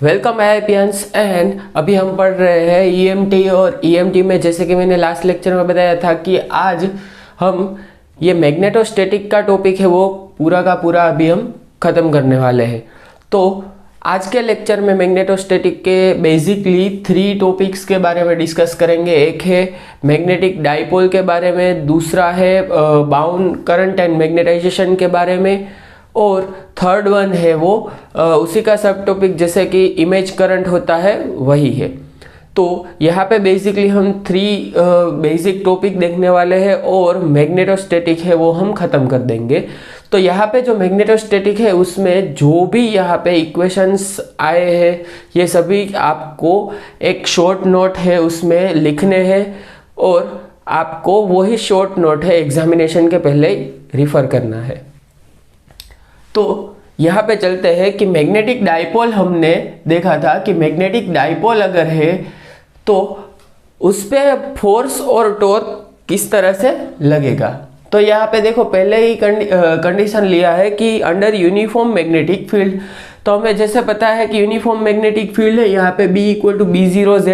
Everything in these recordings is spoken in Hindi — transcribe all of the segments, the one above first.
वेलकम है पियंस। एंड अभी हम पढ़ रहे हैं ईएमटी। और ईएमटी में जैसे कि मैंने लास्ट लेक्चर में बताया था कि आज हम ये मैग्नेटोस्टैटिक का टॉपिक है वो पूरा का पूरा अभी हम ख़त्म करने वाले हैं। तो आज के लेक्चर में मैग्नेटोस्टैटिक के बेसिकली 3 टॉपिक्स के बारे में डिस्कस करेंगे। एक है मैग्नेटिक डाइपोल के बारे में, दूसरा है बाउंड करंट एंड मैग्नेटाइजेशन के बारे में, और थर्ड वन है वो उसी का सब टॉपिक जैसे कि इमेज करंट होता है वही है। तो यहाँ पे बेसिकली हम 3 बेसिक टॉपिक देखने वाले हैं और मैग्नेटोस्टैटिक है वो हम ख़त्म कर देंगे। तो यहाँ पे जो मैग्नेटोस्टैटिक है उसमें जो भी यहाँ पे इक्वेशंस आए हैं ये सभी आपको एक शॉर्ट नोट है उसमें लिखने हैं और आपको वही शॉर्ट नोट है एग्जामिनेशन के पहले रिफ़र करना है। तो यहाँ पे चलते हैं कि मैग्नेटिक डाइपोल हमने देखा था कि मैग्नेटिक डाइपोल अगर है तो उस पर फोर्स और टॉर्क किस तरह से लगेगा। तो यहाँ पे देखो पहले ही कंडीशन लिया है कि अंडर यूनिफॉर्म मैग्नेटिक फील्ड। तो हमें जैसे पता है कि यूनिफॉर्म मैग्नेटिक फील्ड है, यहाँ पे B = B0 Z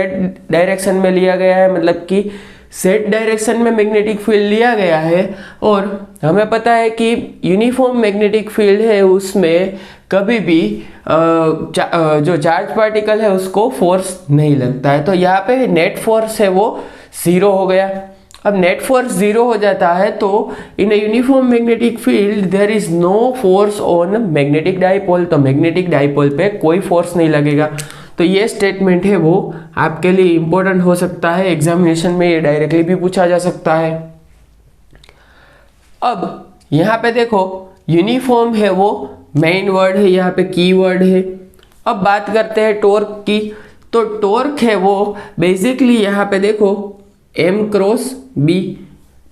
डायरेक्शन में लिया गया है, मतलब कि Z डायरेक्शन में मैग्नेटिक फील्ड लिया गया है। और हमें पता है कि यूनिफॉर्म मैग्नेटिक फील्ड है उसमें कभी भी जो चार्ज पार्टिकल है उसको फोर्स नहीं लगता है। तो यहाँ पे नेट फोर्स है वो 0 हो गया। अब नेट फोर्स 0 हो जाता है तो in uniform magnetic field there is no force on magnetic dipole. तो मैग्नेटिक डाइपोल पे कोई फोर्स नहीं लगेगा। तो ये स्टेटमेंट है वो आपके लिए इम्पोर्टेंट हो सकता है, एग्जामिनेशन में ये डायरेक्टली भी पूछा जा सकता है। अब यहाँ पे देखो यूनिफॉर्म है वो मेन वर्ड है, यहाँ पे की वर्ड है। अब बात करते हैं टॉर्क की। तो टॉर्क है वो बेसिकली यहाँ पे देखो M×B,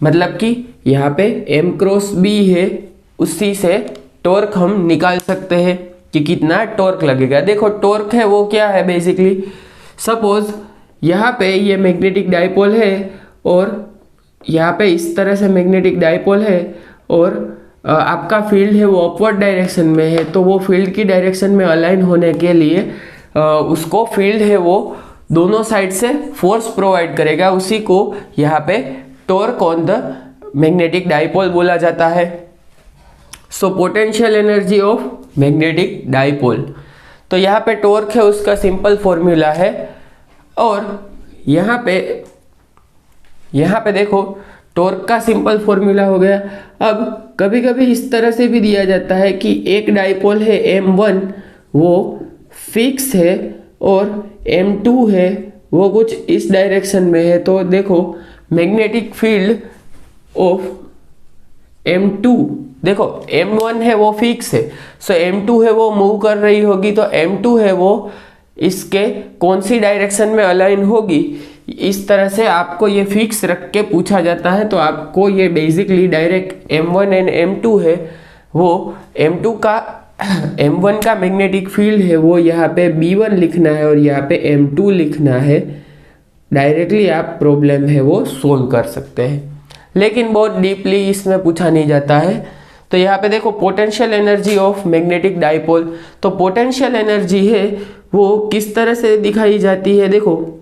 मतलब कि यहाँ पे M×B है, उसी से टॉर्क हम निकाल सकते हैं कि कितना टॉर्क लगेगा। देखो टॉर्क है वो क्या है बेसिकली, सपोज यहाँ पे ये मैग्नेटिक डाइपोल है और यहाँ पे इस तरह से मैग्नेटिक डाइपोल है और आपका फील्ड है वो अपवर्ड डायरेक्शन में है। तो वो फील्ड की डायरेक्शन में अलाइन होने के लिए उसको फील्ड है वो दोनों साइड से फोर्स प्रोवाइड करेगा। उसी को यहाँ पे torque on the magnetic dipole बोला जाता है। So potential energy of magnetic dipole. तो यहाँ पे टॉर्क है उसका सिंपल फॉर्मूला है। और यहाँ पे देखो टॉर्क का सिंपल फॉर्मूला हो गया। अब कभी कभी इस तरह से भी दिया जाता है कि एक डाइपोल है M1 वो फिक्स है और M2 है वो कुछ इस डायरेक्शन में है। तो देखो मैग्नेटिक फील्ड ऑफ M2, देखो M1 है वो फिक्स है, सो M2 है वो मूव कर रही होगी। तो M2 है वो इसके कौन सी डायरेक्शन में अलाइन होगी, इस तरह से आपको ये फिक्स रख के पूछा जाता है। तो आपको ये basically direct M1 and M2 है वो M1 का मैग्नेटिक फील्ड है वो यहाँ पे B1 लिखना है और यहाँ पे M2 लिखना है। डायरेक्टली आप प्रॉब्लम है वो सोल्व कर सकते हैं, लेकिन बहुत डीपली इसमें पूछा नहीं जाता है। तो यहाँ पे देखो potential energy of magnetic dipole. तो पोटेंशियल एनर्जी है वो किस तरह से दिखाई जाती है, देखो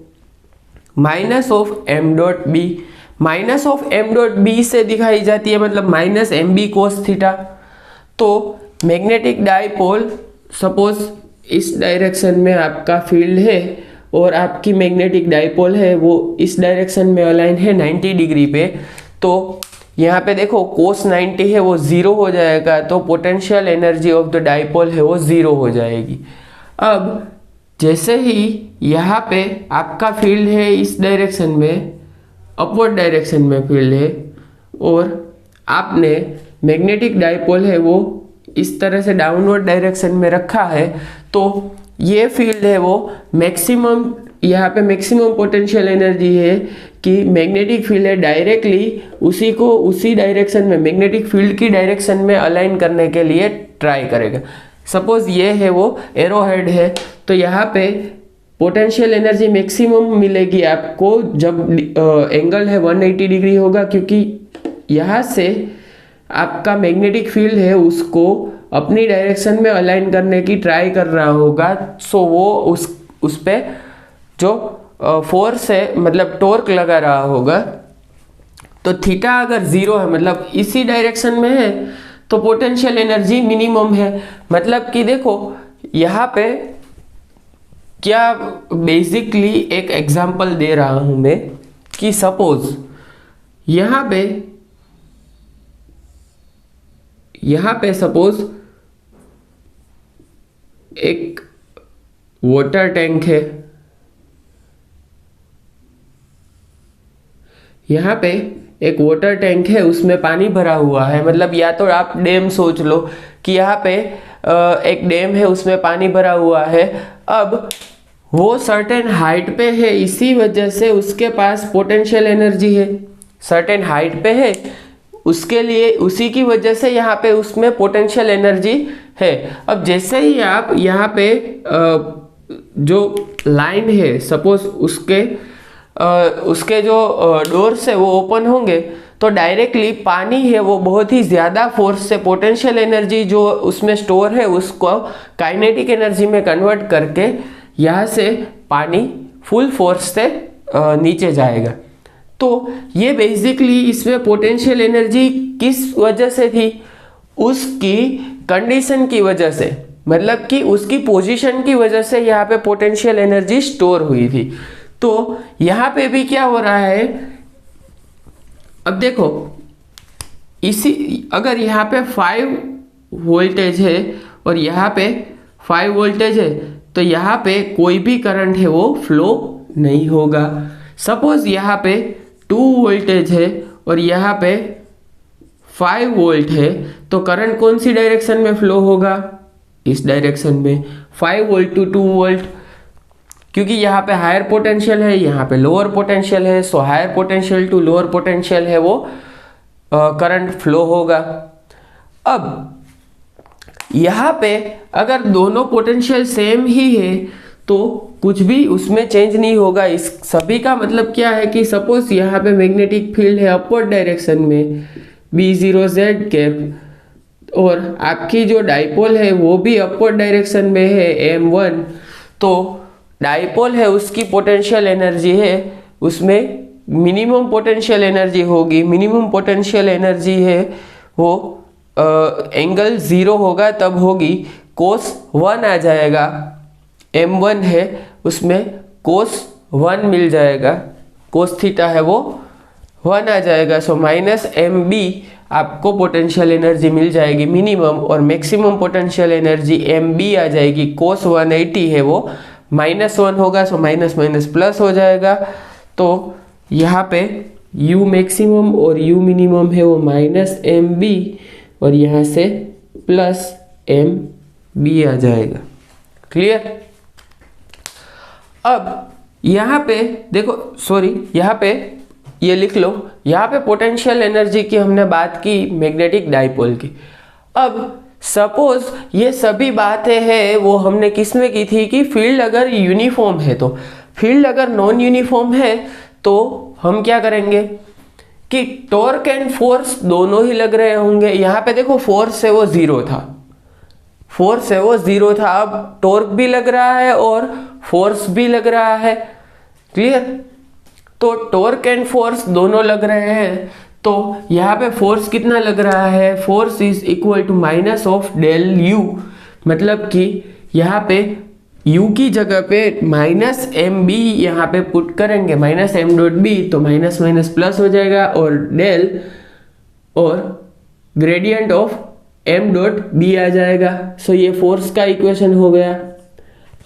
-(m.b), -(m.b) से दिखाई जाती है, मतलब -mb cos थीटा। तो मैग्नेटिक डाइपोल सपोज इस डायरेक्शन में आपका फील्ड है और आपकी मैग्नेटिक डाइपोल है वो इस डायरेक्शन में अलाइन है 90 डिग्री पे। तो यहाँ पे देखो cos 90 है वो 0 हो जाएगा। तो potential energy of the dipole है वो 0 हो जाएगी। अब जैसे ही यहाँ पे आपका फील्ड है इस डायरेक्शन में, अपवर्ड डायरेक्शन में फील्ड है, और आपने मैग्नेटिक डाइपोल है वो इस तरह से डाउनवर्ड डायरेक्शन में रखा है, तो ये फील्ड है वो मैक्सिमम, यहाँ पे मैक्सिमम पोटेंशियल एनर्जी है कि मैग्नेटिक फील्ड है डायरेक्टली उसी को उसी डायरेक्शन में मैग्नेटिक फील्ड की डायरेक्शन में अलाइन करने के लिए ट्राई करेगा। सपोज ये है वो एरो हेड है, तो यहाँ पे पोटेंशियल एनर्जी मैक्सिमम मिलेगी आपको जब एंगल है 180 डिग्री होगा, क्योंकि यहाँ से आपका मैग्नेटिक फील्ड है उसको अपनी डायरेक्शन में अलाइन करने की ट्राई कर रहा होगा, सो वो उस पे जो फोर्स है मतलब टॉर्क लगा रहा होगा। तो थीटा अगर 0 है मतलब इसी डायरेक्शन में है तो पोटेंशियल एनर्जी मिनिमम है। मतलब कि देखो यहाँ पे क्या बेसिकली एक एग्जांपल दे रहा हूं मैं कि सपोज यहाँ पे सपोज एक वाटर टैंक है, यहाँ पे एक वाटर टैंक है, उसमें पानी भरा हुआ है। मतलब या तो आप डैम सोच लो कि यहाँ पे एक डैम है, उसमें पानी भरा हुआ है। अब वो सर्टेन हाइट पे है, इसी वजह से उसके पास पोटेंशियल एनर्जी है। सर्टेन हाइट पे है, उसके लिए उसी की वजह से यहाँ पे उसमें पोटेंशियल एनर्जी है। अब जैसे ही आप यहाँ पे जो लाइन है सपोज उसके जो डोर्स है वो ओपन होंगे तो डायरेक्टली पानी है वो बहुत ही ज़्यादा फोर्स से पोटेंशियल एनर्जी जो उसमें स्टोर है उसको काइनेटिक एनर्जी में कन्वर्ट करके यहाँ से पानी फुल फोर्स से नीचे जाएगा। तो ये बेसिकली इसमें पोटेंशियल एनर्जी किस वजह से थी, उसकी कंडीशन की वजह से, मतलब कि उसकी पोजीशन की वजह से यहाँ पे पोटेंशियल एनर्जी स्टोर हुई थी। तो यहाँ पे भी क्या हो रहा है, अब देखो अगर यहाँ पे 5 वोल्टेज है और यहाँ पे 5 वोल्टेज है तो यहाँ पे कोई भी करंट है वो फ्लो नहीं होगा। सपोज यहाँ पे 2 वोल्टेज है और यहाँ पे 5 वोल्ट है तो करंट कौन सी डायरेक्शन में फ्लो होगा, इस डायरेक्शन में, 5 वोल्ट टू 2 वोल्ट, क्योंकि यहाँ पे हायर पोटेंशियल है, यहाँ पे लोअर पोटेंशियल है। So higher potential to lower potential है वो करंट फ्लो होगा। अब यहाँ पे अगर दोनों पोटेंशियल सेम ही है तो कुछ भी उसमें चेंज नहीं होगा। इस सभी का मतलब क्या है कि सपोज यहाँ पे मैग्नेटिक फील्ड है अपवर्ड डायरेक्शन में B0 Z कैप और आपकी जो डाइपोल है वो भी अपवर्ड डायरेक्शन में है M1, तो डाइपोल है उसकी पोटेंशियल एनर्जी है उसमें मिनिमम पोटेंशियल एनर्जी होगी। मिनिमम पोटेंशियल एनर्जी है वो एंगल 0 होगा तब होगी, cos 1 आ जाएगा। M1 है उसमें cos 1 मिल जाएगा, cos थीटा है वो 1 आ जाएगा। सो माइनस MB आपको पोटेंशियल एनर्जी मिल जाएगी मिनिमम, और मैक्सिमम पोटेंशियल एनर्जी MB आ जाएगी। cos 180 है वो -1 होगा, सो माइनस माइनस प्लस हो जाएगा। तो यहाँ पे U मैक्सिमम और U मिनिमम है वो -MB और यहाँ से +MB आ जाएगा। क्लियर। अब यहाँ पे देखो, सॉरी यहाँ पे ये लिख लो, यहाँ पे पोटेंशियल एनर्जी की हमने बात की मैग्नेटिक डाइपोल की। अब सपोज ये सभी बातें हैं वो हमने किस में की थी कि फील्ड अगर यूनिफॉर्म है, तो फील्ड अगर नॉन यूनिफॉर्म है तो हम क्या करेंगे कि टॉर्क एंड फोर्स दोनों ही लग रहे होंगे। यहाँ पे देखो फोर्स है वो 0 था, फोर्स है वो 0 था, अब टॉर्क भी लग रहा है और फोर्स भी लग रहा है। क्लियर। तो टॉर्क एंड फोर्स दोनों लग रहे हैं, तो यहाँ पे फोर्स कितना लग रहा है, force is equal to minus of del U, मतलब कि यहाँ पे U की जगह पे -MB यहाँ पे पुट करेंगे, -M.B, तो माइनस माइनस प्लस हो जाएगा और डेल और ग्रेडियंट ऑफ M.B आ जाएगा। सो ये फोर्स का इक्वेशन हो गया।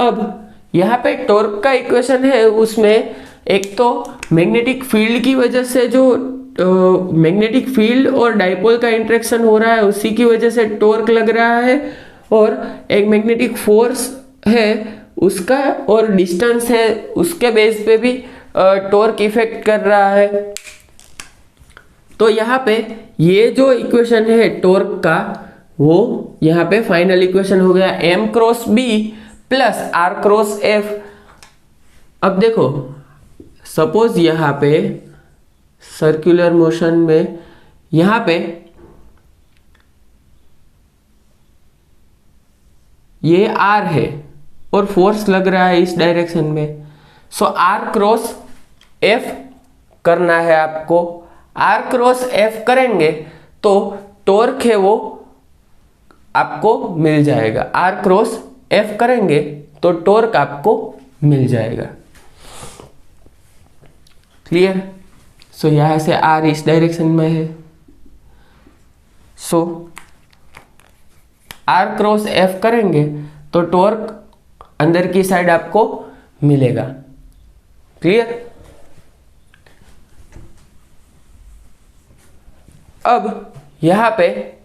अब यहाँ पे टॉर्क का इक्वेशन है, उसमें एक तो मैग्नेटिक फील्ड की वजह से जो मैग्नेटिक फील्ड और डाइपोल का इंटरेक्शन हो रहा है उसी की वजह से टॉर्क लग रहा है, और एक मैग्नेटिक फोर्स है उसका और डिस्टेंस है उसके बेस पे भी टॉर्क इफेक्ट कर रहा है। तो यहाँ पे ये जो इक्वेशन है टॉर्क का वो यहाँ पे फाइनल इक्वेशन हो गया M×B प्लस R×F। अब देखो सपोज यहाँ पे सर्कुलर मोशन में यहाँ पे ये आर है और फोर्स लग रहा है इस डायरेक्शन में, सो आर क्रॉस एफ करना है आपको। आर क्रॉस एफ करेंगे तो टॉर्क है वो आपको मिल जाएगा। आर क्रॉस एफ करेंगे तो टॉर्क आपको मिल जाएगा। क्लियर? सो यहां से आर इस डायरेक्शन में है, सो आर क्रॉस एफ करेंगे तो टॉर्क अंदर की साइड आपको मिलेगा। क्लियर? अब यहां पे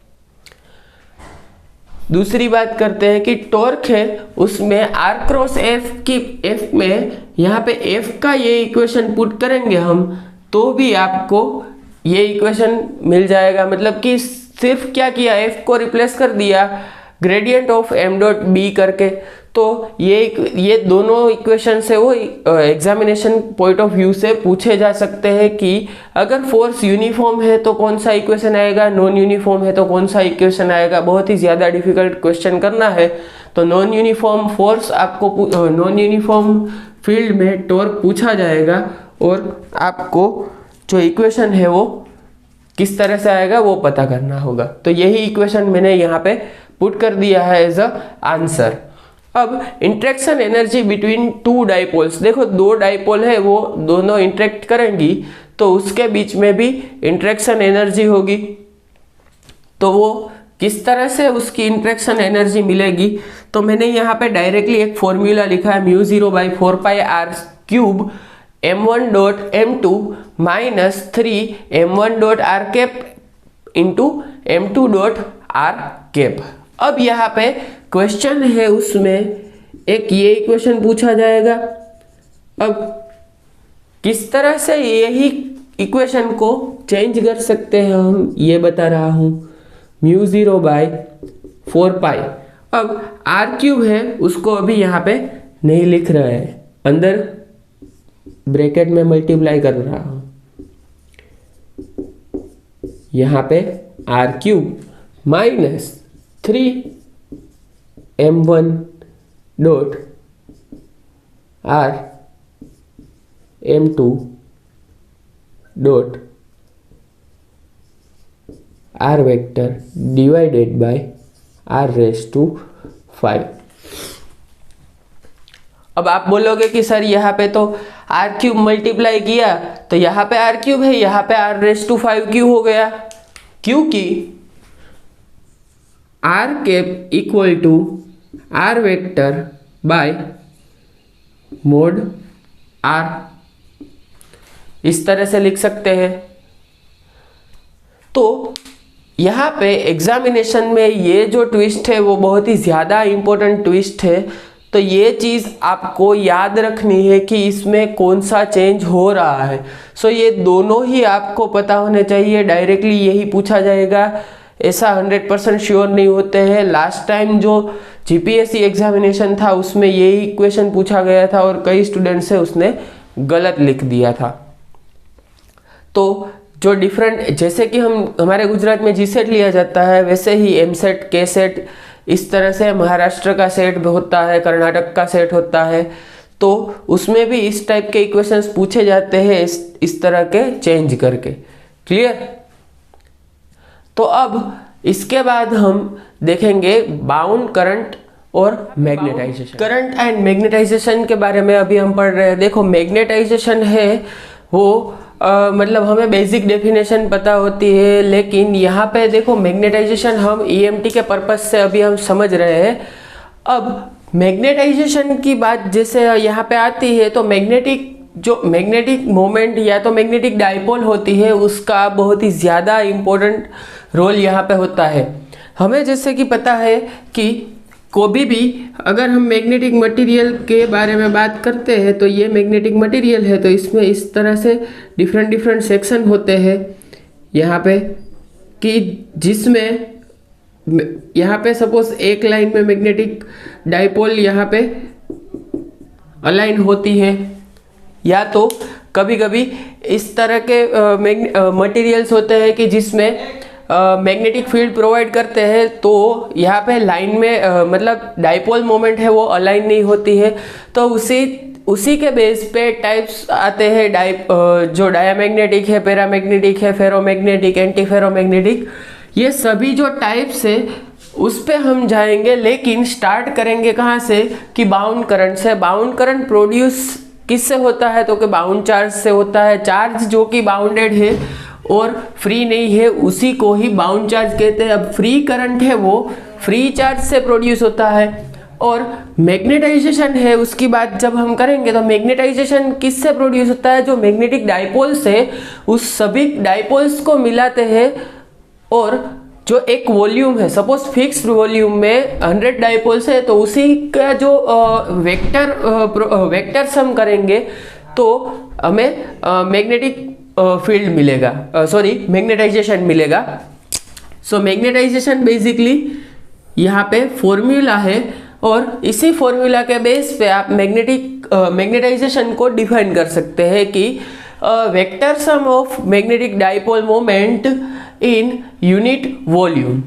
दूसरी बात करते हैं कि टॉर्क है उसमें आर क्रॉस एफ की एफ में यहाँ पे एफ का ये इक्वेशन पुट करेंगे हम तो भी आपको ये इक्वेशन मिल जाएगा। मतलब कि सिर्फ क्या किया, एफ को रिप्लेस कर दिया gradient of M dot B करके। तो ये दोनों इक्वेशन से वो एग्जामिनेशन पॉइंट ऑफ व्यू से पूछे जा सकते हैं कि अगर फोर्स यूनिफॉर्म है तो कौन सा इक्वेशन आएगा, नॉन यूनिफॉर्म है तो कौन सा इक्वेशन आएगा। बहुत ही ज़्यादा डिफिकल्ट क्वेश्चन करना है तो नॉन यूनिफॉर्म फोर्स आपको नॉन यूनिफॉर्म फील्ड में टॉर्क पूछा जाएगा और आपको जो इक्वेशन है वो किस तरह से आएगा वो पता करना होगा। तो यही इक्वेशन मैंने यहाँ पे पुट कर दिया है एज अ आंसर। अब interaction energy between two dipoles, देखो दो डाइपोल है वो दोनों इंटरेक्ट करेंगी तो उसके बीच में भी इंटरेक्शन एनर्जी होगी। तो वो किस तरह से उसकी इंटरेक्शन एनर्जी मिलेगी, तो मैंने यहाँ पे डायरेक्टली एक फॉर्मूला लिखा है μ0/4πr³ m1 dot m2 minus 3 m1 dot r cap into m2 dot r cap. अब यहाँ पे क्वेश्चन है उसमें एक ये इक्वेशन पूछा जाएगा। अब किस तरह से यही इक्वेशन को चेंज कर सकते हैं हम ये बता रहा हूँ। μ0/4π, अब r³ है उसको अभी यहाँ पे नहीं लिख रहे हैं, अंदर ब्रैकेट में मल्टीप्लाई कर रहा हूँ। यहाँ पे r³ minus 3 m1 dot r m2 dot r vector divided by r⁵5। अब आप बोलोगे कि सर यहाँ पे तो r³ मल्टीप्लाई किया तो यहाँ पे r³ है, यहाँ पे r⁵5 क्यों हो गया? क्योंकि r cap equal to r vector by mod r, इस तरह से लिख सकते हैं। तो यहाँ पे एग्जामिनेशन में ये जो ट्विस्ट है वो बहुत ही ज़्यादा इम्पोर्टेंट ट्विस्ट है। तो ये चीज़ आपको याद रखनी है कि इसमें कौन सा चेंज हो रहा है। सो ये दोनों ही आपको पता होने चाहिए। डायरेक्टली यही पूछा जाएगा ऐसा 100% श्योर नहीं होते हैं। लास्ट टाइम जो जीपीएससी एग्जामिनेशन था उसमें यही क्वेश्चन पूछा गया था और कई स्टूडेंट्स से उसने गलत लिख दिया था। तो जो डिफरेंट, जैसे कि हमारे गुजरात में जीसेट लिया जाता है वैसे ही एमसेट, केसेट, इस तरह से महाराष्ट्र का सेट होता है, कर्नाटक का सेट होता है। तो उसमें भी इस टाइप के इक्वेशंस पूछे जाते हैं इस तरह के चेंज करके। क्लियर? तो अब इसके बाद हम देखेंगे बाउंड करंट और मैग्नेटाइजेशन। करंट एंड मैग्नेटाइजेशन के बारे में अभी हम पढ़ रहे हैं। देखो मैग्नेटाइजेशन है वो मतलब हमें बेसिक डेफिनेशन पता होती है, लेकिन यहाँ पे देखो मैग्नेटाइजेशन हम ईएमटी के पर्पस से अभी हम समझ रहे हैं। अब मैग्नेटाइजेशन की बात जैसे यहाँ पे आती है तो मैग्नेटिक मोमेंट या तो मैग्नेटिक डाइपोल होती है उसका बहुत ही ज़्यादा इम्पोर्टेंट रोल यहाँ पे होता है। हमें जैसे कि पता है कि कोई भी अगर हम मैग्नेटिक मटेरियल के बारे में बात करते हैं तो ये मैग्नेटिक मटेरियल है, तो इसमें इस तरह से डिफरेंट सेक्शन होते हैं यहाँ पे कि जिसमें यहाँ पे सपोज एक लाइन में मैग्नेटिक डाइपोल यहाँ पे अलाइन होती है, या तो कभी कभी इस तरह के मटेरियल्स होते हैं कि जिसमें मैग्नेटिक फील्ड प्रोवाइड करते हैं तो यहाँ पे लाइन में मतलब डाइपोल मोमेंट है वो अलाइन नहीं होती है, तो उसी के बेस पे टाइप्स आते हैं जो डायामैग्नेटिक है, पैरामैग्नेटिक है, फेरोमैग्नेटिक, एंटी फेरोमैग्नेटिक, ये सभी जो टाइप्स है उस पे हम जाएंगे। लेकिन स्टार्ट करेंगे कहाँ से कि बाउंड करंट से। बाउंड करंट प्रोड्यूस किससे होता है तो कि बाउंड चार्ज से होता है। चार्ज जो कि बाउंडेड है और फ्री नहीं है उसी को ही बाउंड चार्ज कहते हैं। अब फ्री करंट है वो फ्री चार्ज से प्रोड्यूस होता है। और मैग्नेटाइजेशन है उसकी बात जब हम करेंगे तो मैग्नेटाइजेशन किससे प्रोड्यूस होता है, जो मैग्नेटिक डाइपोल्स है उस सभी डाइपोल्स को मिलाते हैं और जो एक वॉल्यूम है, सपोज फिक्स्ड वॉल्यूम में 100 डाइपोल्स है तो उसी का जो वेक्टर सम करेंगे तो हमें मैग्नेटिक फील्ड मिलेगा, मैग्नेटाइजेशन मिलेगा। सो मैग्नेटाइजेशन बेसिकली यहाँ पे फॉर्मूला है और इसी फॉर्मूला के बेस पे आप मैग्नेटाइजेशन को डिफाइन कर सकते हैं कि vector sum of magnetic dipole moment in unit volume,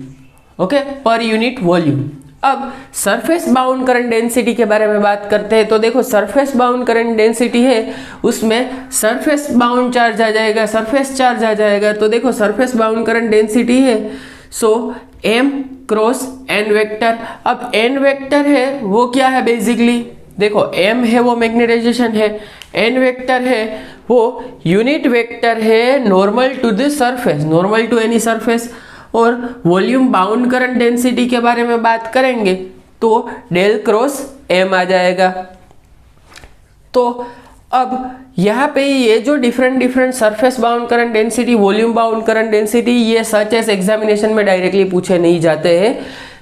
okay, per unit volume. अब सरफेस बाउंड करंट डेंसिटी के बारे में बात करते हैं तो देखो सरफेस बाउंड करंट डेंसिटी है उसमें सरफेस बाउंड चार्ज आ जाएगा, सरफेस चार्ज आ जाएगा। तो देखो सरफेस बाउंड करंट डेंसिटी है सो m क्रॉस n वेक्टर। अब n वेक्टर है वो क्या है बेसिकली, देखो m है वो मैग्नेटाइजेशन है, n वेक्टर है वो यूनिट वेक्टर है normal to the surface, normal to any surface. और वॉल्यूम बाउंड करंट डेंसिटी के बारे में बात करेंगे तो डेल क्रॉस m आ जाएगा। तो अब यहाँ पे ये जो different surface bound current density, volume bound current density, ये सच एस एग्जामिनेशन में डायरेक्टली पूछे नहीं जाते हैं।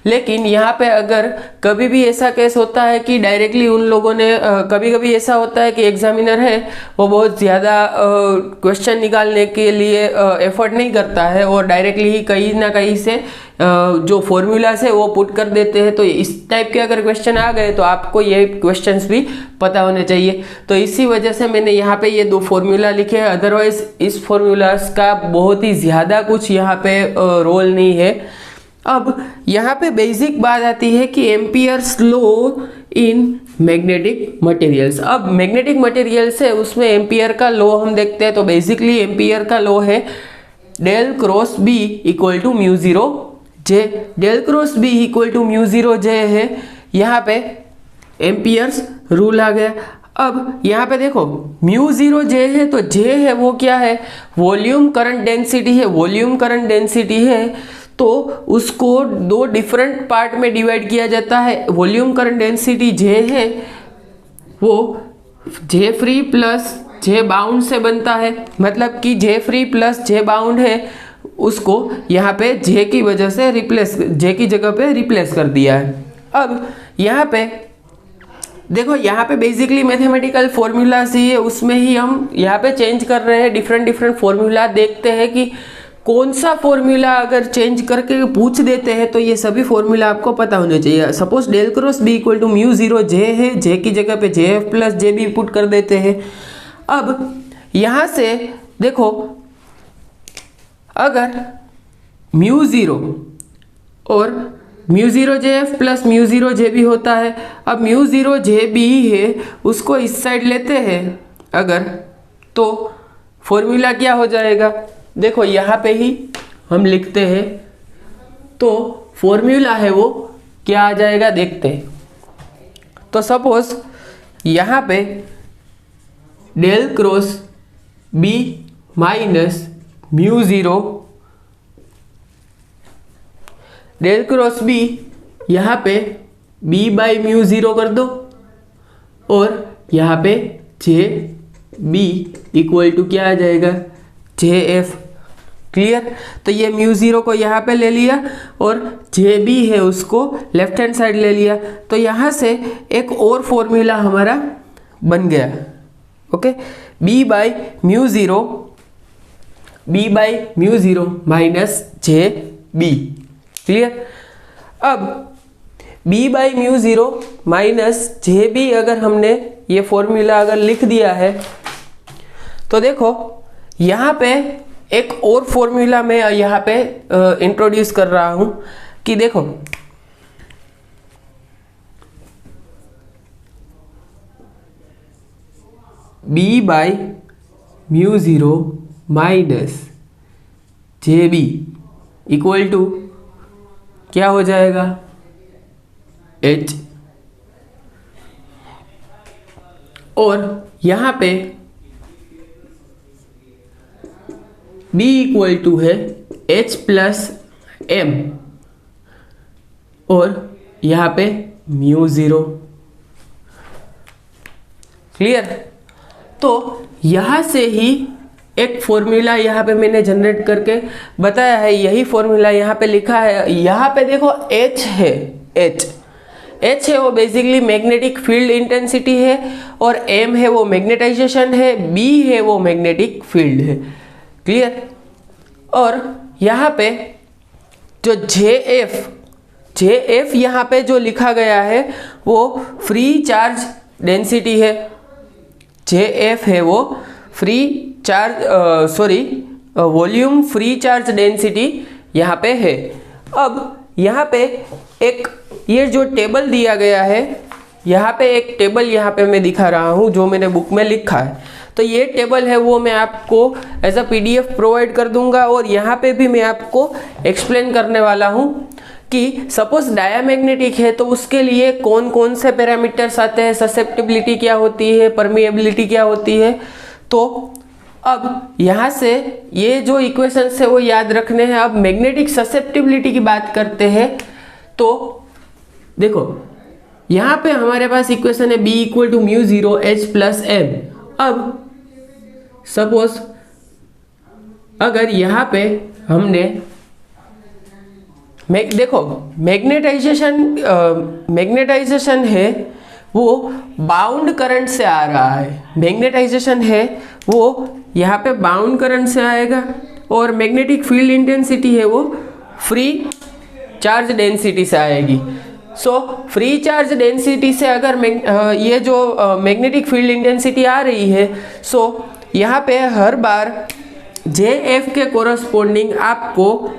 लेकिन यहाँ पे अगर कभी भी ऐसा केस होता है कि डायरेक्टली उन लोगों ने कभी कभी ऐसा होता है कि एग्जामिनर है वो बहुत ज़्यादा क्वेश्चन निकालने के लिए एफर्ट नहीं करता है और डायरेक्टली ही कहीं ना कहीं से जो फॉर्मूलाज है वो पुट कर देते हैं। तो इस टाइप के अगर क्वेश्चन आ गए तो आपको ये क्वेश्चंस भी पता होने चाहिए। तो इसी वजह से मैंने यहाँ पे ये 2 फॉर्मूला लिखे हैं, अदरवाइज इस फॉर्मूलाज का बहुत ही ज़्यादा कुछ यहाँ पे रोल नहीं है। अब यहाँ पे बेसिक बात आती है कि Ampere's law in magnetic materials. अब मैग्नेटिक मटेरियल्स है उसमें एम्पियर का लॉ हम देखते हैं तो बेसिकली एम्पियर का लॉ है del cross B equal to mu zero J. Del cross B equal to mu zero J है, यहाँ पे एम्पियर्स रूल आ गया। अब यहाँ पे देखो म्यू जीरो जे है तो जे है वो क्या है, वॉल्यूम करंट डेंसिटी है। वॉल्यूम करंट डेंसिटी है तो उसको 2 डिफरेंट पार्ट में डिवाइड किया जाता है। वॉल्यूम करंट डेंसिटी जे है वो जे फ्री प्लस जे बाउंड से बनता है, मतलब कि जे फ्री प्लस जे बाउंड है उसको यहाँ पे जे की वजह से जे की जगह पे रिप्लेस कर दिया है। अब यहाँ पे देखो यहाँ पे बेसिकली मैथमेटिकल फॉर्मूलाज ही है उसमें ही हम यहाँ पे चेंज कर रहे हैं, डिफरेंट फॉर्मूला देखते हैं कि कौन सा फॉर्मूला अगर चेंज करके पूछ देते हैं तो ये सभी फॉर्मूला आपको पता होने चाहिए। Suppose del cross B equal to mu zero J है, जे की जगह पे J F plus J B put कर देते हैं। अब यहाँ से देखो अगर म्यू जीरो और mu zero J F plus mu zero J B होता है, अब म्यू जीरो जे बी है उसको इस साइड लेते हैं अगर, तो फॉर्मूला क्या हो जाएगा, देखो यहाँ पे ही हम लिखते हैं तो फॉर्मूला है वो क्या आ जाएगा देखते हैं। तो सपोज यहाँ पे del cross B minus mu zero, del cross B यहाँ पे बी बाई म्यू ज़ीरो कर दो और यहाँ पे जे बी इक्वल टू क्या आ जाएगा, जे एफ। क्लियर। तो ये म्यू ज़ीरो को यहाँ पे ले लिया और जे बी है उसको लेफ्ट हैंड साइड ले लिया, तो यहाँ से एक और फॉर्मूला हमारा बन गया। Okay, B by mu zero minus J B. Clear. अब B by mu zero minus J B अगर हमने ये फॉर्मूला अगर लिख दिया है तो देखो यहाँ पे एक और फॉर्मूला मैं यहाँ पे इंट्रोड्यूस कर रहा हूँ कि देखो B by mu zero minus J B equal to क्या हो जाएगा, एच। और यहाँ पे B इक्वल टू है H प्लस M और यहाँ पे म्यू ज़ीरो। क्लियर? तो यहाँ से ही एक फॉर्मूला यहाँ पे मैंने जनरेट करके बताया है, यही फॉर्मूला यहाँ पे लिखा है। यहाँ पे देखो H है, H है वो बेसिकली मैग्नेटिक फील्ड इंटेंसिटी है, और M है वो मैग्नेटाइजेशन है, B है वो मैग्नेटिक फील्ड है। क्लियर? और यहाँ पे जो JF यहाँ पे जो लिखा गया है वो फ्री चार्ज डेंसिटी है। JF है वो free charge volume free charge density यहाँ पे है। अब यहाँ पे एक ये जो टेबल दिया गया है, यहाँ पे एक टेबल यहाँ पे मैं दिखा रहा हूँ जो मैंने बुक में लिखा है। तो ये टेबल है वो मैं आपको एज अ PDF प्रोवाइड कर दूंगा, और यहाँ पे भी मैं आपको एक्सप्लेन करने वाला हूँ कि सपोज डायामैग्नेटिक है तो उसके लिए कौन कौन से पैरामीटर्स आते हैं, ससेप्टिबिलिटी क्या होती है, परमिएबिलिटी क्या होती है। तो अब यहाँ से ये जो इक्वेशंस है वो याद रखने हैं। अब मैग्नेटिक ससेप्टिबिलिटी की बात करते हैं तो देखो यहाँ पे हमारे पास इक्वेशन है B equal to mu zero H plus M। अब सपोज अगर यहाँ पे हमने देखो मैग्नेटाइजेशन है वो बाउंड करंट से आ रहा है, मैग्नेटाइजेशन है वो यहाँ पे बाउंड करंट से आएगा, और मैग्नेटिक फील्ड इंटेंसिटी है वो फ्री चार्ज डेंसिटी से आएगी। सो फ्री चार्ज डेंसिटी से अगर ये जो मैग्नेटिक फील्ड इंटेंसिटी आ रही है, सो यहाँ पे हर बार JF के कोरस्पोंडिंग आपको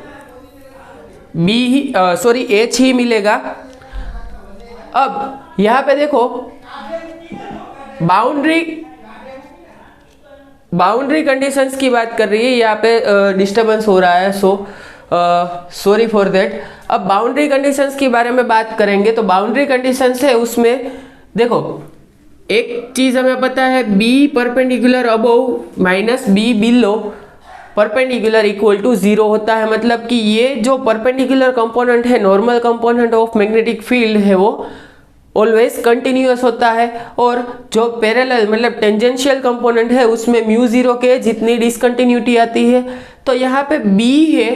H ही मिलेगा। अब यहाँ पे देखो बाउंड्री कंडीशंस की बात कर रही है, यहाँ पे डिस्टरबेंस हो रहा है, सो सॉरी फॉर दैट। अब बाउंड्री कंडीशंस के बारे में बात करेंगे तो बाउंड्री कंडीशंस है उसमें देखो एक चीज हमें पता है, B perpendicular above minus B below perpendicular equal to 0 होता है। मतलब कि ये जो परपेंडिकुलर कंपोनेंट है, normal component of magnetic field है, वो ऑलवेज कंटिन्यूअस होता है, और जो पैरेलल मतलब टेंजेंशियल कंपोनेंट है उसमें म्यू ज़ीरो के जितनी डिसकंटिन्यूटी आती है। तो यहाँ पे B है,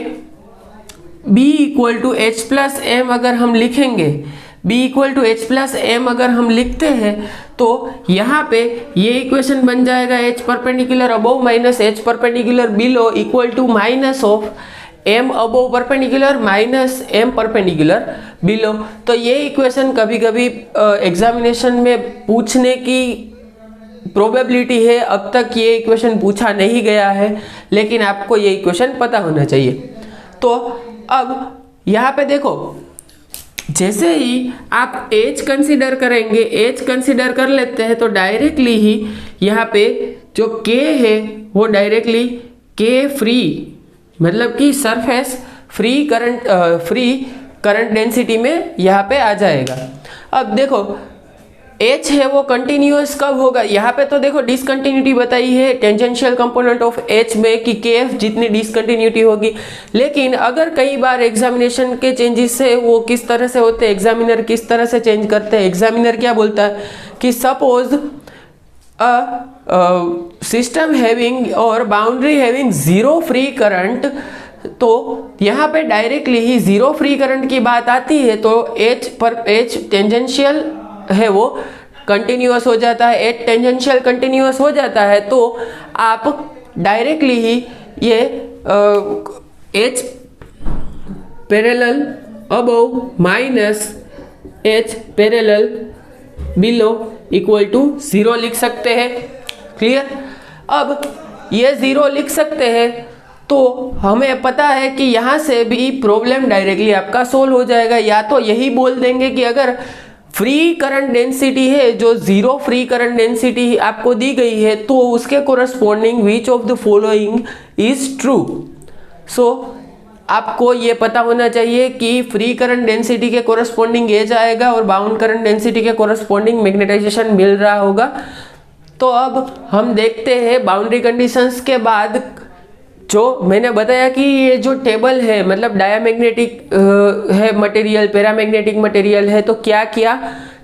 B equal to H plus M अगर हम लिखेंगे, B equal to H plus M अगर हम लिखते हैं तो यहाँ पे ये इक्वेशन बन जाएगा H perpendicular above minus H perpendicular below equal to minus of M above perpendicular minus M perpendicular below. तो ये इक्वेशन कभी कभी एग्जामिनेशन में पूछने की प्रोबेबिलिटी है। अब तक ये इक्वेशन पूछा नहीं गया है, लेकिन आपको ये इक्वेशन पता होना चाहिए। तो अब यहाँ पे देखो जैसे ही आप H कंसीडर करेंगे, H कंसीडर कर लेते हैं तो डायरेक्टली ही यहाँ पे जो K है वो डायरेक्टली K फ्री मतलब कि सरफेस फ्री करंट डेंसिटी में यहाँ पे आ जाएगा। अब देखो H है वो कंटिन्यूअस कब होगा, यहाँ पे तो देखो डिसकंटिन्यूटी बताई है टेंजेंशियल कंपोनेंट ऑफ H में कि KF जितनी डिसकंटिन्यूटी होगी। लेकिन अगर कई बार एग्जामिनेशन के चेंजेस से वो किस तरह से होते हैं, एग्जामिनर किस तरह से चेंज करते हैं, एग्जामिनर क्या बोलता है कि सपोज सिस्टम हैविंग और boundary having zero free current, तो यहाँ पे डायरेक्टली ही जीरो फ्री करंट की बात आती है तो H टेंजेंशियल है वो कंटिन्यूअस हो जाता है, H टेंजेंशियल कंटिन्यूअस हो जाता है तो आप डायरेक्टली ही ये H parallel above minus H parallel below equal to 0 लिख सकते हैं। क्लियर? अब ये 0 लिख सकते हैं तो हमें पता है कि यहाँ से भी प्रॉब्लम डायरेक्टली आपका सोल्व हो जाएगा। या तो यही बोल देंगे कि अगर फ्री करंट डेंसिटी है, जो जीरो फ्री करंट डेंसिटी आपको दी गई है, तो उसके corresponding which of the following is true. So आपको ये पता होना चाहिए कि फ्री करंट डेंसिटी के कोरस्पॉन्डिंग एज आएगा और बाउंड करंट डेंसिटी के कोरस्पॉन्डिंग मैग्नेटाइजेशन मिल रहा होगा। तो अब हम देखते हैं बाउंड्री कंडीशंस के बाद जो मैंने बताया कि ये जो टेबल है मतलब डायामैग्नेटिक है मटेरियल, पैरामैग्नेटिक मटेरियल है, तो क्या क्या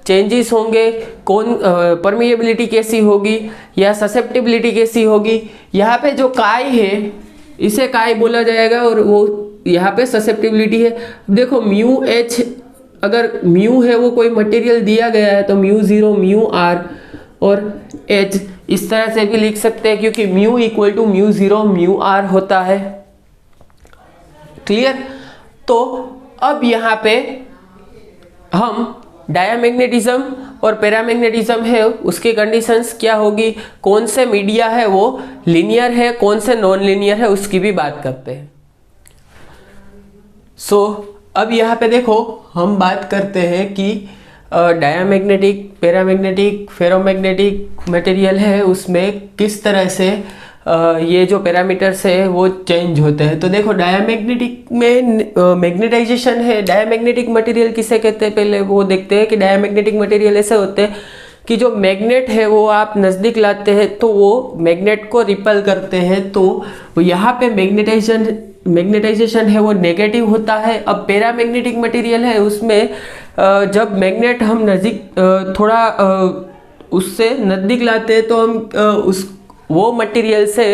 चेंजेस होंगे, कौन परमिएबिलिटी कैसी होगी या ससेप्टिबिलिटी कैसी होगी। यहाँ पे जो काई है इसे काई बोला जाएगा और वो यहाँ पे ससेप्टिबिलिटी है। देखो म्यू एच, अगर म्यू है वो कोई मटेरियल दिया गया है तो म्यू जीरो म्यू आर और एच इस तरह से भी लिख सकते हैं, क्योंकि mu equal to mu zero mu R होता है। क्लियर। तो अब यहाँ पे हम डायामैग्नेटिज्म और पैरामैग्नेटिज्म है उसकी कंडीशंस क्या होगी, कौन से मीडिया है वो लीनियर है, कौन से नॉन लीनियर है, उसकी भी बात करते हैं। अब यहाँ पे देखो हम बात करते हैं कि डायामैग्नेटिक, पैरामैग्नेटिक, फेरोमैग्नेटिक मटेरियल है उसमें किस तरह से ये जो पैरामीटर्स है वो चेंज होते हैं। तो देखो डायामैग्नेटिक में मैग्नेटाइजेशन है। डायामैग्नेटिक मटेरियल किसे कहते हैं पहले वो देखते हैं कि डायामैग्नेटिक मटेरियल ऐसे होते हैं कि जो मैग्नेट है वो आप नज़दीक लाते हैं तो वो मैग्नेट को रिपल करते हैं, तो यहाँ पे मैग्नेटाइजेशन है वो नेगेटिव होता है। अब पैरामैग्नेटिक मटेरियल है उसमें जब मैग्नेट हम नज़दीक थोड़ा उससे नज़दीक लाते हैं तो हम वो मटेरियल से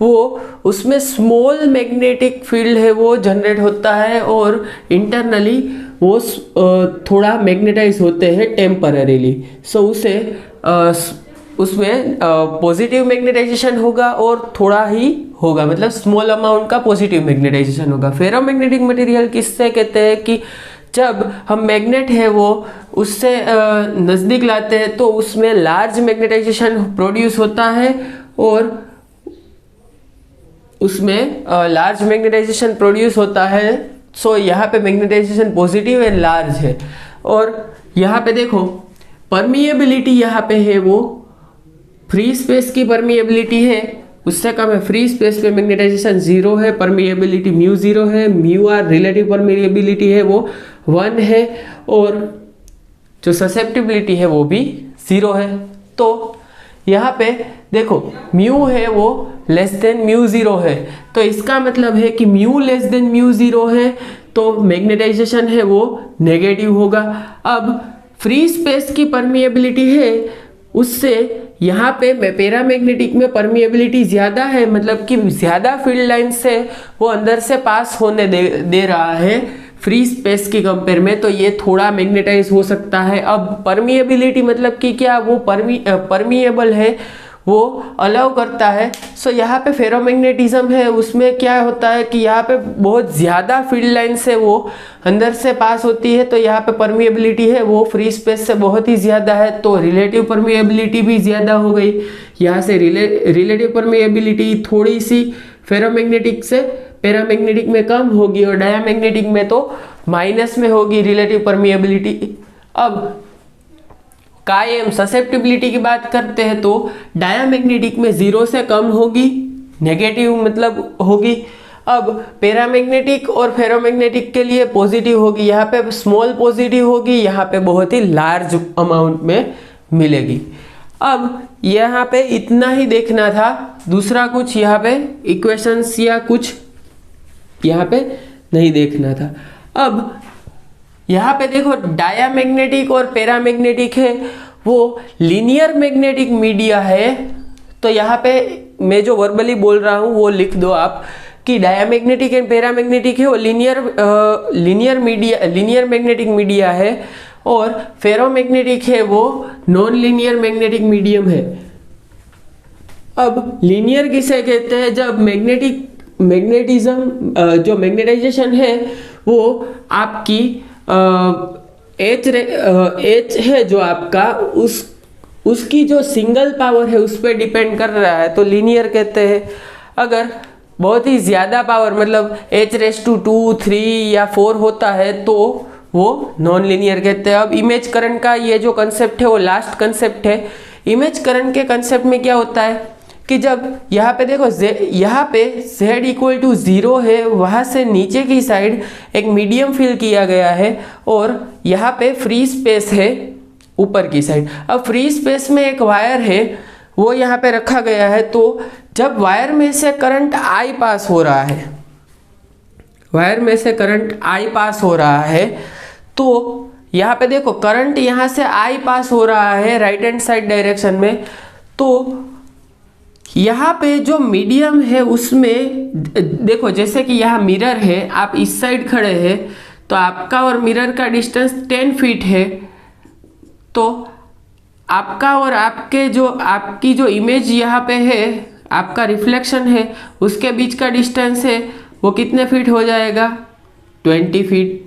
वो उसमें स्मॉल मैग्नेटिक फील्ड है वो जनरेट होता है और इंटरनली वो थोड़ा मैग्नेटाइज होते हैं टेम्पररीली। उसमें पॉजिटिव मैग्नेटाइजेशन होगा और थोड़ा ही होगा, मतलब स्मॉल अमाउंट का पॉजिटिव मैग्नेटाइजेशन होगा। फेरोमैग्नेटिक मटेरियल किससे कहते हैं कि जब हम मैग्नेट है वो उससे नज़दीक लाते हैं तो उसमें लार्ज मैग्नेटाइजेशन प्रोड्यूस होता है और उसमें लार्ज मैग्नेटाइजेशन प्रोड्यूस होता है। यहाँ पे मैग्नेटाइजेशन पॉजिटिव एंड लार्ज है। और यहाँ पे देखो परमिएबिलिटी यहाँ पे है वो फ्री स्पेस की परमिएबिलिटी है, उससे कम है। फ्री स्पेस पे मैग्नेटाइजेशन जीरो है, परमिएबिलिटी म्यू जीरो है, म्यू आर रिलेटिव परमिएबिलिटी है वो 1 है और जो ससेप्टिबिलिटी है वो भी 0 है। तो यहाँ पे देखो म्यू है वो लेस देन म्यू जीरो है, तो इसका मतलब है कि mu less than mu zero है तो मैग्नेटाइजेशन है वो नेगेटिव होगा। अब फ्री स्पेस की परमिएबिलिटी है उससे यहाँ पे पैरामैग्नेटिक में परमिएबिलिटी ज़्यादा है, मतलब कि ज़्यादा फील्ड लाइन से वो अंदर से पास होने दे रहा है फ्री स्पेस की कंपेयर में, तो ये थोड़ा मैग्नेटाइज हो सकता है। अब परमिएबिलिटी मतलब कि क्या वो परमिएबल है, वो अलाउ करता है। यहाँ पे फेरोमैग्नेटिज्म है उसमें क्या होता है कि यहाँ पे बहुत ज़्यादा फील्ड लाइन से वो अंदर से पास होती है, तो यहाँ पे परमिएबिलिटी है वो फ्री स्पेस से बहुत ही ज़्यादा है, तो रिलेटिव परमिएबिलिटी भी ज़्यादा हो गई। यहाँ से रिलेटिव परमिएबिलिटी थोड़ी सी फेरोमैग्नेटिक से पैरामैग्नेटिक में कम होगी और डायामैग्नेटिक में तो माइनस में होगी रिलेटिव परमिएबिलिटी। अब कायम ससेप्टिबिलिटी की बात करते हैं तो डायामैग्नेटिक में 0 से कम होगी, नेगेटिव मतलब होगी। अब पैरामैग्नेटिक और फेरोमैग्नेटिक के लिए पॉजिटिव होगी, यहाँ पे स्मॉल पॉजिटिव होगी, यहाँ पे बहुत ही लार्ज अमाउंट में मिलेगी। अब यहाँ पे इतना ही देखना था, दूसरा कुछ यहाँ पे इक्वेशंस या कुछ यहाँ पे नहीं देखना था। अब यहाँ पे देखो डायामैग्नेटिक और पैरामैग्नेटिक है वो लीनियर मैग्नेटिक मीडिया है, तो यहाँ पे मैं जो वर्बली बोल रहा हूँ वो लिख दो आप कि डायामैग्नेटिक एंड पैरामैग्नेटिक है वो लीनियर मैग्नेटिक मीडिया है और फेरोमैग्नेटिक है वो नॉन लीनियर मैग्नेटिक मीडियम है। अब लीनियर किसे कहते हैं, जब जो मैग्नेटाइजेशन है वो आपकी एच है जो आपका उसकी जो सिंगल पावर है उस पर डिपेंड कर रहा है, तो लीनियर कहते हैं। अगर बहुत ही ज़्यादा पावर मतलब h⁻², 3 या 4 होता है तो वो नॉन लीनियर कहते हैं। अब इमेज करंट का ये जो कंसेप्ट है वो लास्ट कंसेप्ट है। इमेज करंट के कंसेप्ट में क्या होता है कि जब यहाँ पे देखो यहाँ पे z=0 है, वहाँ से नीचे की साइड एक मीडियम फिल किया गया है और यहाँ पे फ्री स्पेस है ऊपर की साइड। अब फ्री स्पेस में एक वायर है वो यहाँ पे रखा गया है, तो जब वायर में से करंट I पास हो रहा है, वायर में से करंट I पास हो रहा है, तो यहाँ पे देखो करंट यहाँ से I पास हो रहा है राइट हैंड साइड डायरेक्शन में, तो यहाँ पे जो मीडियम है उसमें देखो जैसे कि यहाँ मिरर है, आप इस साइड खड़े हैं तो आपका और मिरर का डिस्टेंस 10 फीट है, तो आपका और आपकी जो इमेज यहाँ पे है, आपका रिफ्लेक्शन है, उसके बीच का डिस्टेंस है वो कितने फीट हो जाएगा? 20 फीट।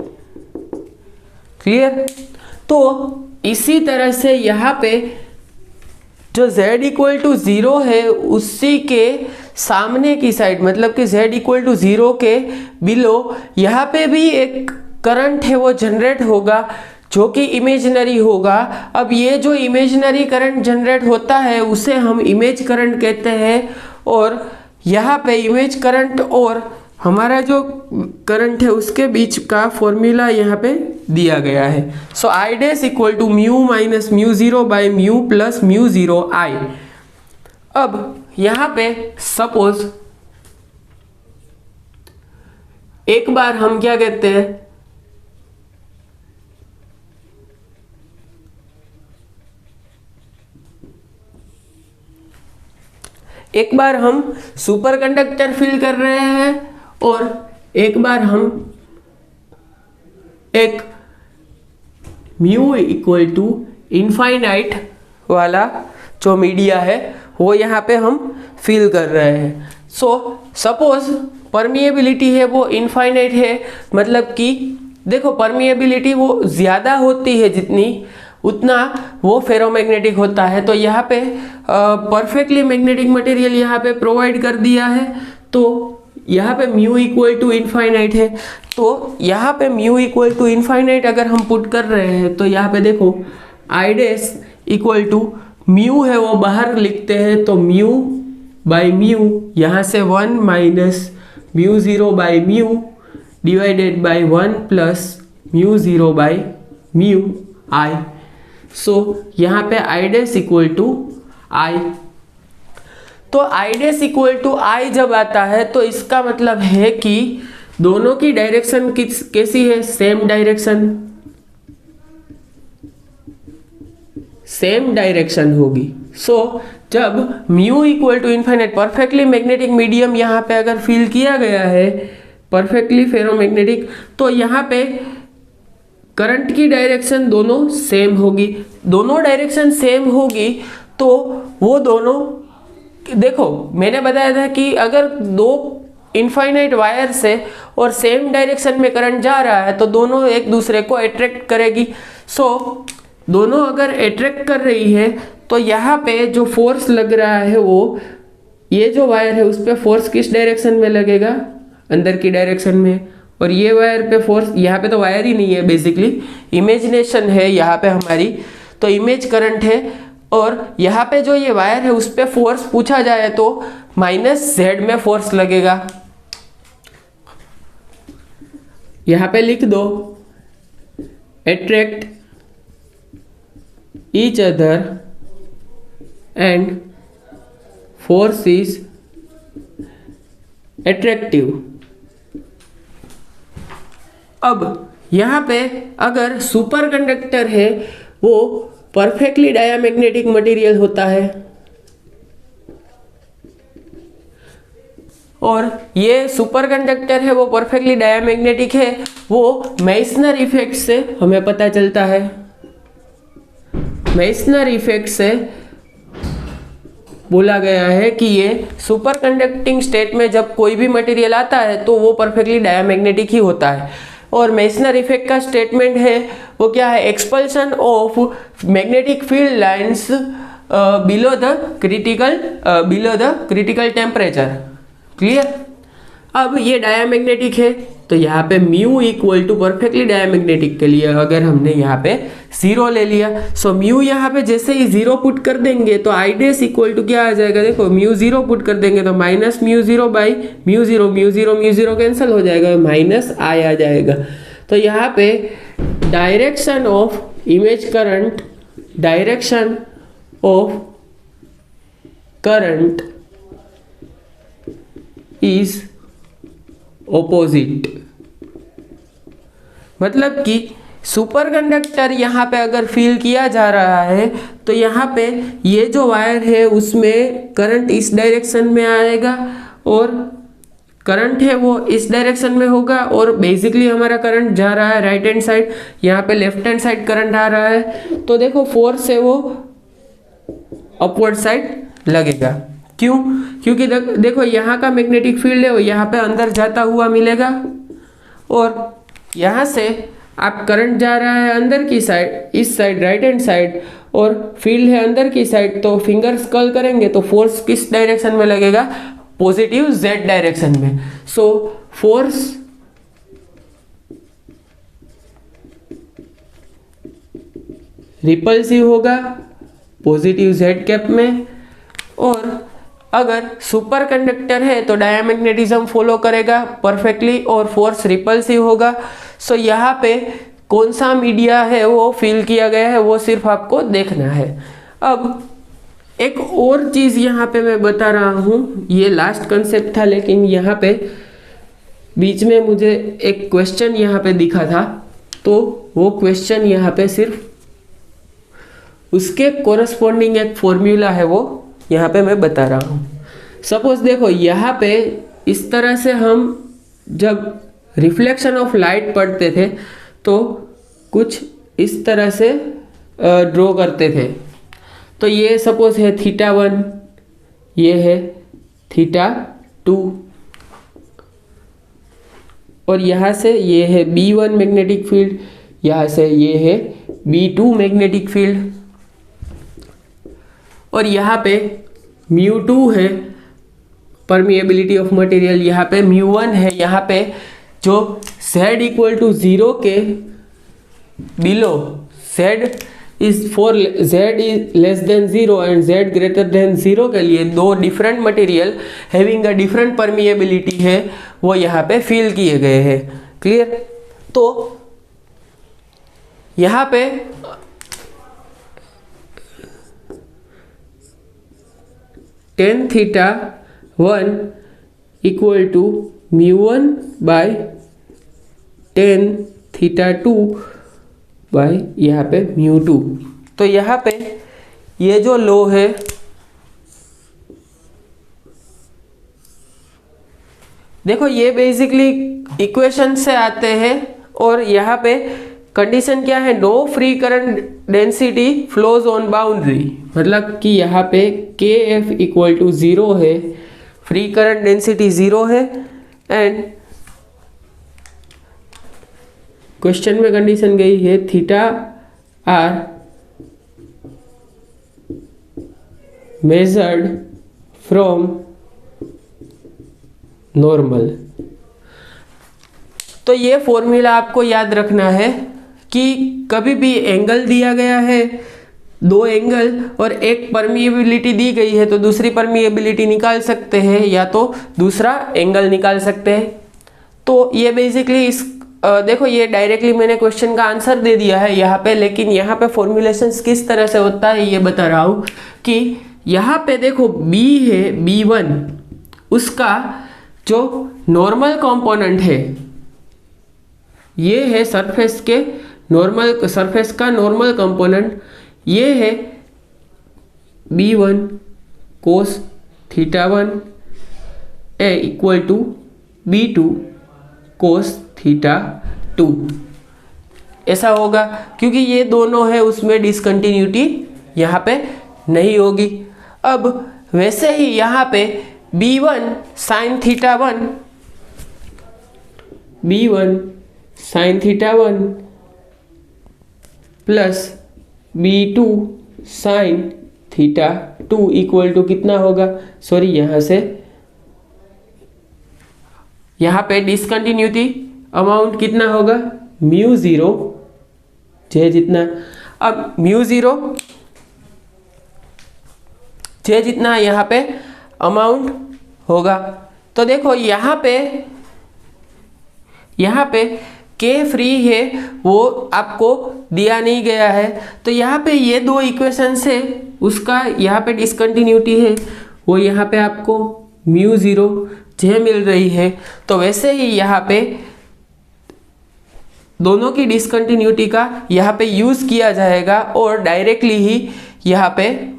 क्लियर? तो इसी तरह से यहाँ पे जो z=0 है उसी के सामने की साइड मतलब कि z=0 के बिलो यहाँ पे भी एक करंट है वो जनरेट होगा जो कि इमेजिनरी होगा। अब ये जो इमेजिनरी करंट जनरेट होता है उसे हम इमेज करंट कहते हैं, और यहाँ पे इमेज करंट और हमारा जो करंट है उसके बीच का फॉर्मूला यहाँ पे दिया गया है। So I dash equal to mu minus μ0 by mu plus μ0 I। अब यहाँ पे सपोज एक बार हम क्या कहते हैं, एक बार हम सुपर कंडक्टर फिल कर रहे हैं और एक बार हम एक म्यू इक्वल टू इनफाइनाइट वाला जो मीडिया है वो यहाँ पे हम फिल कर रहे हैं। सो सपोज परमिएबिलिटी है वो इनफाइनाइट है, मतलब कि देखो परमिएबिलिटी वो ज़्यादा होती है जितनी उतना वो फेरोमैग्नेटिक होता है। तो यहाँ पे परफेक्टली मैग्नेटिक मटेरियल यहाँ पे प्रोवाइड कर दिया है, तो यहाँ पे म्यू इक्वल टू इनफाइनाइट है, तो यहाँ पे म्यू इक्वल टू इनफाइनाइट अगर हम पुट कर रहे हैं तो यहाँ पे देखो I dash equal to mu है वो बाहर लिखते हैं, तो म्यू बाई म्यू यहाँ से 1 minus μ0 by mu divided by 1 plus μ0 by mu I। So यहाँ पे I dash equal to I, तो I dash equal to I जब आता है तो इसका मतलब है कि दोनों की डायरेक्शन कैसी है? सेम डायरेक्शन, सेम डायरेक्शन होगी। सो जब mu equal to infinite perfectly magnetic medium यहाँ पे अगर फिल किया गया है परफेक्टली फेरोमैग्नेटिक, तो यहाँ पे करंट की डायरेक्शन दोनों सेम होगी। दोनों डायरेक्शन सेम होगी तो वो दोनों, देखो मैंने बताया था कि अगर दो इनफाइनाइट वायर से और सेम डायरेक्शन में करंट जा रहा है तो दोनों एक दूसरे को अट्रैक्ट करेगी। सो दोनों अगर अट्रैक्ट कर रही है तो यहाँ पे जो फोर्स लग रहा है वो ये जो वायर है उस पर फोर्स किस डायरेक्शन में लगेगा? अंदर की डायरेक्शन में। और ये वायर पे फोर्स, यहाँ पे तो वायर ही नहीं है, बेसिकली इमेजिनेशन है यहाँ पे हमारी, तो इमेज करंट है। और यहाँ पे जो ये वायर है उस पे फोर्स पूछा जाए तो -z में फोर्स लगेगा। यहाँ पे लिख दो attract each other and force is attractive. अब यहाँ पे अगर सुपर कंडक्टर है वो परफेक्टली डायामैग्नेटिक मटेरियल होता है, और ये सुपर कंडक्टर है वो परफेक्टली डायामैग्नेटिक है, वो मेसनर इफेक्ट से हमें पता चलता है। मेसनर इफेक्ट से बोला गया है कि ये सुपर कंडक्टिंग स्टेट में जब कोई भी मटेरियल आता है तो वो परफेक्टली डायामैग्नेटिक ही होता है। और मेसनर इफेक्ट का स्टेटमेंट है वो क्या है? Expulsion of magnetic field lines below the critical temperature. Clear? अब ये डायामैग्नेटिक है तो यहाँ पे mu equal to perfectly diamagnetic के लिए अगर हमने यहाँ पे 0 ले लिया, सो म्यू यहाँ पे जैसे ही 0 पुट कर देंगे तो आई डैश इक्वल टू क्या आ जाएगा, देखो म्यू 0 पुट कर देंगे तो minus mu 0 by mu 0, mu 0 mu 0 cancel हो जाएगा, माइनस आई आ जाएगा। तो यहाँ पे direction of image current, direction of current is opposite, मतलब कि सुपर कंडक्टर यहाँ पे अगर फील किया जा रहा है तो यहाँ पे ये जो वायर है उसमें करंट इस डायरेक्शन में आएगा और करंट है वो इस डायरेक्शन में होगा, और बेसिकली हमारा करंट जा रहा है राइट हैंड साइड, यहाँ पे लेफ्ट हैंड साइड करंट आ रहा है, तो देखो फोर्स है वो अपवर्ड साइड लगेगा। क्यों? क्योंकि देखो यहाँ का मैग्नेटिक फील्ड है वो यहाँ पे अंदर जाता हुआ मिलेगा, और यहाँ से आप करंट जा रहा है अंदर की साइड, इस साइड राइट हैंड साइड, और फील्ड है अंदर की साइड, तो फिंगर्स कर्ल करेंगे तो फोर्स किस डायरेक्शन में लगेगा, पॉजिटिव जेड डायरेक्शन में। सो फोर्स रिपल्सिव होगा पॉजिटिव जेड कैप में, और अगर सुपर कंडक्टर है तो डायामैग्नेटिज्म फॉलो करेगा परफेक्टली और फोर्स रिपल्सिव होगा। सो यहाँ पे कौन सा मीडिया है वो फील किया गया है वो सिर्फ आपको देखना है। अब एक और चीज़ यहाँ पे मैं बता रहा हूँ, ये लास्ट कंसेप्ट था लेकिन यहाँ पे बीच में मुझे एक क्वेश्चन यहाँ पे दिखा था, तो वो क्वेश्चन यहाँ पे सिर्फ उसके कोरस्पॉन्डिंग एक फॉर्मूला है वो यहाँ पे मैं बता रहा हूँ। सपोज देखो यहाँ पे इस तरह से हम जब रिफ्लेक्शन ऑफ लाइट पढ़ते थे तो कुछ इस तरह से ड्रॉ करते थे, तो ये सपोज है θ1, ये है θ2, और यहाँ से ये है B1 मैग्नेटिक फील्ड, यहाँ से ये है B2 मैग्नेटिक फील्ड, और यहाँ पे μ2 है परमिएबिलिटी ऑफ मटेरियल, यहाँ पे μ1 है, यहाँ पे जो z इक्वल टू 0 के below z is for z is less than 0 and z greater than 0 के लिए दो different material having a different permeability है वो यहाँ पे फिल किए गए हैं। क्लियर? तो यहाँ पे tan θ1 equal to μ1 by tan θ2 by यहाँ पे μ2। तो यहाँ पे ये जो लॉ है देखो ये बेसिकली इक्वेशन से आते हैं, और यहाँ पे कंडीशन क्या है, no free current density flows on boundary, मतलब कि यहाँ पे KF इक्वल टू 0 है, फ्री करंट डेंसिटी 0 है, एंड क्वेश्चन में कंडीशन गई है θr मेजर्ड फ्रॉम नॉर्मल। तो ये फॉर्मूला आपको याद रखना है कि कभी भी एंगल दिया गया है, दो एंगल और एक परमिएबिलिटी दी गई है तो दूसरी परमिएबिलिटी निकाल सकते हैं या तो दूसरा एंगल निकाल सकते हैं। तो ये बेसिकली इस देखो ये डायरेक्टली मैंने क्वेश्चन का आंसर दे दिया है यहाँ पे, लेकिन यहाँ पे फॉर्मुलेशंस किस तरह से होता है ये बता रहा हूँ कि यहाँ पे देखो B है B1, उसका जो नॉर्मल कंपोनेंट है ये है सरफेस के नॉर्मल, सरफेस का नॉर्मल कंपोनेंट ये है B1 cos θ1 ए इक्वल टू B2 cos θ2, ऐसा होगा क्योंकि ये दोनों है उसमें डिसकंटिन्यूटी यहाँ पे नहीं होगी। अब वैसे ही यहाँ पे B1 sin θ1 plus B2 sin θ2 equal to कितना होगा, सॉरी यहाँ से यहाँ पे डिसकंटिन्यूटी अमाउंट कितना होगा, म्यू ज़ीरो जे जितना। अब म्यू ज़ीरो जे जितना यहाँ पे अमाउंट होगा। तो देखो यहाँ पे के फ्री है वो आपको दिया नहीं गया है, तो यहाँ पे ये दो इक्वेशन से उसका यहाँ पे डिसकंटिन्यूटी है वो यहाँ पे आपको म्यू ज़ीरो जे मिल रही है। तो वैसे ही यहाँ पे दोनों की डिसकंटिन्यूटी का यहाँ पे यूज़ किया जाएगा और डायरेक्टली ही यहाँ पे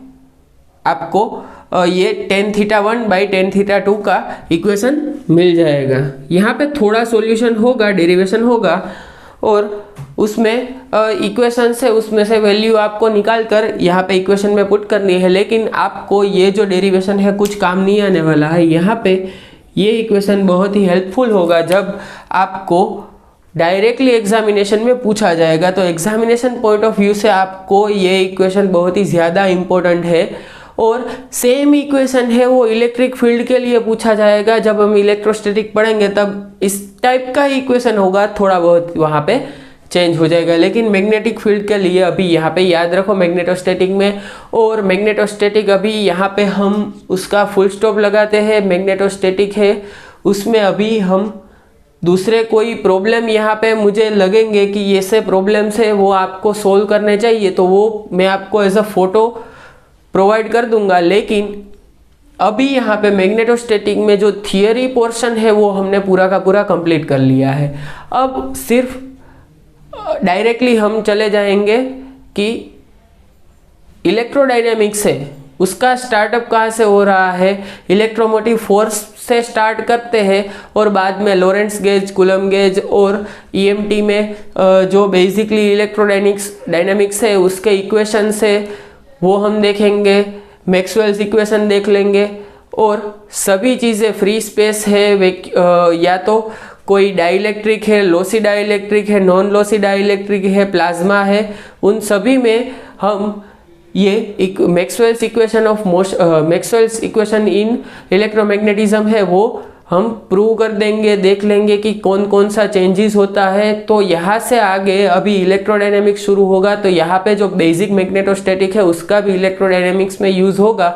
आपको ये tan theta 1 by tan theta 2 का इक्वेशन मिल जाएगा। यहाँ पे थोड़ा सॉल्यूशन होगा, डेरिवेशन होगा और उसमें इक्वेशन से उसमें से वैल्यू आपको निकाल कर यहाँ पे इक्वेशन में पुट करनी है, लेकिन आपको ये जो डेरिवेशन है कुछ काम नहीं आने वाला है। यहाँ पे ये इक्वेशन बहुत ही हेल्पफुल होगा जब आपको डायरेक्टली एग्जामिनेशन में पूछा जाएगा। तो एग्जामिनेशन पॉइंट ऑफ व्यू से आपको ये इक्वेशन बहुत ही ज़्यादा इम्पोर्टेंट है। और सेम इक्वेशन है वो इलेक्ट्रिक फील्ड के लिए पूछा जाएगा, जब हम इलेक्ट्रोस्टैटिक पढ़ेंगे तब इस टाइप का इक्वेशन होगा, थोड़ा बहुत वहाँ पे चेंज हो जाएगा। लेकिन मैग्नेटिक फील्ड के लिए अभी यहाँ पे याद रखो मैग्नेटोस्टैटिक में, और मैग्नेटोस्टैटिक अभी यहाँ पे हम उसका फुल स्टॉप लगाते हैं। मैग्नेटोस्टैटिक है उसमें अभी हम दूसरे कोई प्रॉब्लम यहाँ पे मुझे लगेंगे कि ये से प्रॉब्लम्स है वो आपको सोल्व करने चाहिए, तो वो मैं आपको एज अ फोटो प्रोवाइड कर दूंगा। लेकिन अभी यहाँ पे मैग्नेटोस्टैटिक में जो थियरी पोर्शन है वो हमने पूरा का पूरा कंप्लीट कर लिया है। अब सिर्फ डायरेक्टली हम चले जाएंगे कि इलेक्ट्रोडायनेमिक्स है उसका स्टार्टअप कहाँ से हो रहा है, इलेक्ट्रोमोटिव फोर्स से स्टार्ट करते हैं और बाद में लॉरेंट्ज गेज, कूलम गेज और ईएमटी में जो बेसिकली इलेक्ट्रोडायनेमिक्स है उसके इक्वेशन से वो हम देखेंगे, मैक्सवेल्स इक्वेशन देख लेंगे और सभी चीज़ें फ्री स्पेस है या तो कोई डाइलेक्ट्रिक है, लॉसी डाइलेक्ट्रिक है, नॉन लॉसी डाइलेक्ट्रिक है, प्लाज्मा है, उन सभी में हम ये मैक्सवेल्स इक्वेशन इन इलेक्ट्रोमैग्नेटिज्म है वो हम प्रूव कर देंगे, देख लेंगे कि कौन कौन सा चेंजेस होता है। तो यहाँ से आगे अभी इलेक्ट्रोडायनेमिक्स शुरू होगा, तो यहाँ पे जो बेसिक मैग्नेटोस्टैटिक है उसका भी इलेक्ट्रोडायनेमिक्स में यूज़ होगा।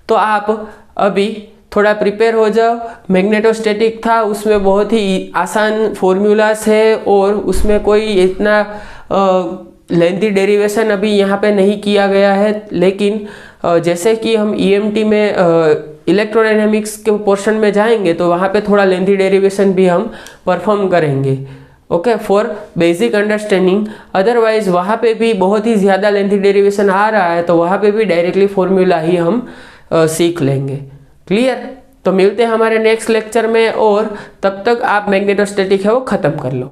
तो आप अभी थोड़ा प्रिपेयर हो जाओ। मैग्नेटोस्टैटिक था उसमें बहुत ही आसान फॉर्मूलास है और उसमें कोई इतना लेंथी डेरिवेशन अभी यहाँ पे नहीं किया गया है, लेकिन जैसे कि हम ईएमटी में इलेक्ट्रोडायनेमिक्स के पोर्शन में जाएंगे तो वहाँ पे थोड़ा लेंथी डेरिवेशन भी हम परफॉर्म करेंगे, okay, for basic understanding. Otherwise वहाँ पे भी बहुत ही ज़्यादा लेंथी डेरिवेशन आ रहा है तो वहाँ पे भी डायरेक्टली फॉर्मूला ही हम सीख लेंगे। क्लियर? तो मिलते हैं हमारे नेक्स्ट लेक्चर में और तब तक आप मैग्नेटोस्टैटिक है वो ख़त्म कर लो।